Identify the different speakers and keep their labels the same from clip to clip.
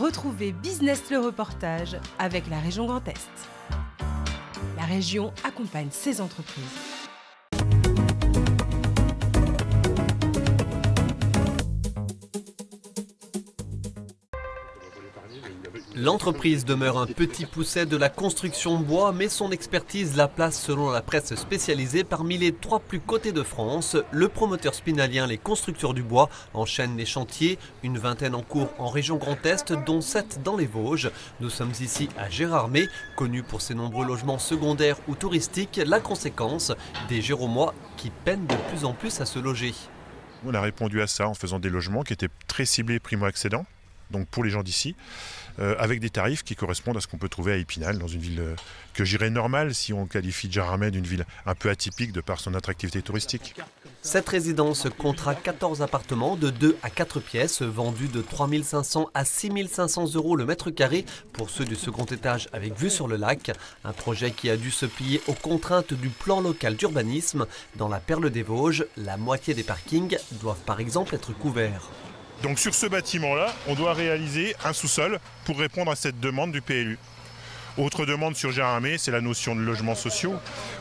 Speaker 1: Retrouvez Business le reportage avec la région Grand Est. La région accompagne ses entreprises.
Speaker 2: L'entreprise demeure un petit pousset de la construction bois, mais son expertise la place selon la presse spécialisée parmi les 3 plus cotés de France. Le promoteur spinalien Les Constructeurs du Bois enchaîne les chantiers, une vingtaine en cours en région Grand Est, dont 7 dans les Vosges. Nous sommes ici à Gérardmer, connu pour ses nombreux logements secondaires ou touristiques. La conséquence, des Géromois qui peinent de plus en plus à se loger.
Speaker 3: On a répondu à ça en faisant des logements qui étaient très ciblés primo-accédants, donc pour les gens d'ici, avec des tarifs qui correspondent à ce qu'on peut trouver à Épinal, dans une ville que j'irais normale si on qualifie de Gérardmer d'une ville un peu atypique de par son attractivité touristique.
Speaker 2: Cette résidence comptera 14 appartements de 2 à 4 pièces, vendus de 3 500 à 6 500 € le mètre carré pour ceux du second étage avec vue sur le lac. Un projet qui a dû se plier aux contraintes du plan local d'urbanisme. Dans la Perle des Vosges, la moitié des parkings doivent par exemple être couverts.
Speaker 3: Donc sur ce bâtiment-là, on doit réaliser un sous-sol pour répondre à cette demande du PLU. Autre demande sur Gérardmer, c'est la notion de logements sociaux.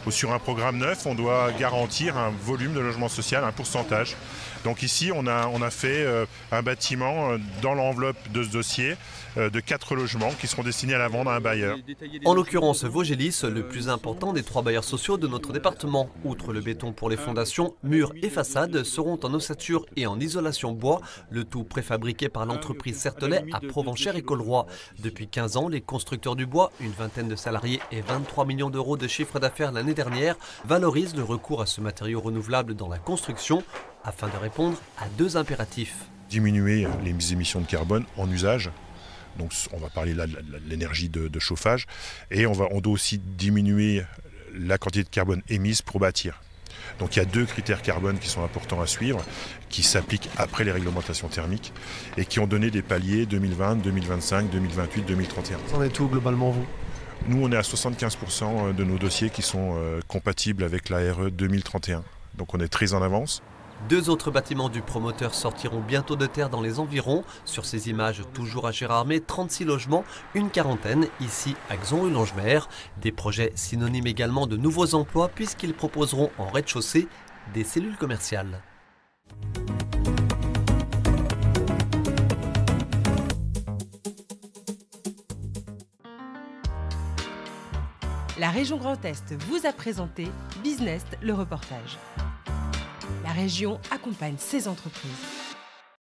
Speaker 3: Sur un programme neuf, on doit garantir un volume de logement social, un pourcentage. Donc ici, on a fait un bâtiment dans l'enveloppe de ce dossier de 4 logements qui seront destinés à la vente à un bailleur.
Speaker 2: En l'occurrence, Vosgelis, le plus important des 3 bailleurs sociaux de notre département. Outre le béton pour les fondations, murs et façades seront en ossature et en isolation bois, le tout préfabriqué par l'entreprise Certelet à Provenchères et Colroy. Depuis 15 ans, les constructeurs du bois, une vingtaine de salariés et 23 millions d'euros de chiffre d'affaires l'année dernière, valorisent le recours à ce matériau renouvelable dans la construction afin de répondre à 2 impératifs.
Speaker 3: Diminuer les émissions de carbone en usage. Donc on va parler là de l'énergie de chauffage et on doit aussi diminuer la quantité de carbone émise pour bâtir. Donc il y a 2 critères carbone qui sont importants à suivre, qui s'appliquent après les réglementations thermiques et qui ont donné des paliers 2020, 2025, 2028, 2031.
Speaker 4: Vous en êtes où globalement vous ?
Speaker 3: Nous on est à 75% de nos dossiers qui sont compatibles avec la RE 2031. Donc on est très en avance.
Speaker 2: 2 autres bâtiments du promoteur sortiront bientôt de terre dans les environs. Sur ces images, toujours à Gérardmer, 36 logements, une quarantaine ici à Xon-et-Longemer. Des projets synonymes également de nouveaux emplois puisqu'ils proposeront en rez-de-chaussée des cellules commerciales.
Speaker 1: La région Grand Est vous a présenté Business le reportage. La région accompagne ses entreprises.